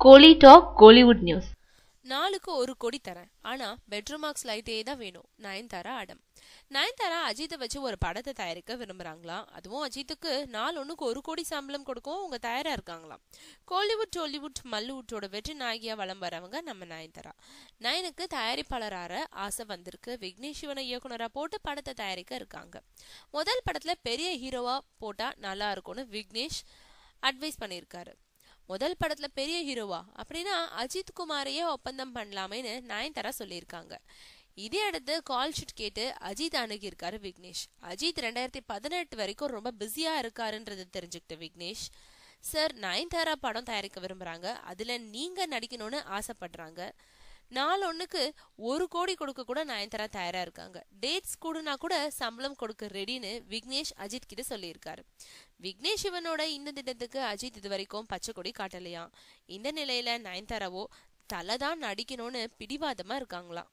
கோலி talk Kollywood news. நாளுக்கு ஒரு கோடி தரேன், ஆனா பெட்ரூம் மார்க்ஸ் லைட்டே தான் வேணும். நயன்தாரா அடம். நயன்தாரா அஜித்தை வச்சு ஒரு படத்தை தயாரிக்க விரும்புறாங்களாம். அதுவும் அஜித்துக்கு ஒண்ணுக்கு 1 கோடி சம்பளம் கொடுக்கவும் அவங்க தயாரா இருக்காங்களாம். கோலிவுட் டோலிவுட் மல்லிவுட்டோட வெற்றி நாயகியா வலம் வரவங்க நம்ம நயன்தாரா. நயனுக்கு தயாரிப்பாளரார ஆசை வந்திருக்கு. விக்னேஷ் சிவனை இயக்குனரா போட்டு படத்தை தயாரிக்க இருக்காங்க. முதல் படத்துல பெரிய ஹீரோவா போட்டா நல்லா இருக்கும்னு விக்னேஷ் அட்வைஸ் பண்ணியிருக்காரு. முதல் படத்துல பெரிய ஹீரோவா அப்படின்னா அஜித் குமாரையே ஒப்பந்தம் பண்ணலாமேன்னு நயன்தாரா சொல்லியிருக்காங்க. இதே அடுத்து கால் ஷீட் கேட்டு அஜித் அணுகியிருக்காரு விக்னேஷ். அஜித் 2018 வரைக்கும் ரொம்ப பிஸியா இருக்காருன்றது தெரிஞ்சுக்கிட்ட விக்னேஷ், சார் நயன்தாரா படம் தயாரிக்க விரும்புறாங்க, அதுல நீங்க நடிக்கணும்னு ஆசைப்படுறாங்க. ஒண்ணுக்கு 1 கோடி கொடுக்க கூட நயன்தாரா தயாரா இருக்காங்க. டேட்ஸ் கூடனா கூட சம்பளம் கொடுக்க ரெடின்னு விக்னேஷ் அஜித் கிட்ட சொல்லியிருக்காரு. விக்னேஷ் சிவனோட இந்த திட்டத்துக்கு அஜித் இது வரைக்கும் பச்சை கொடி காட்டலையா. இந்த நிலையில நயன்தாராவோ தலைதான் நடிக்கணும்னு பிடிவாதமா இருக்காங்களாம்.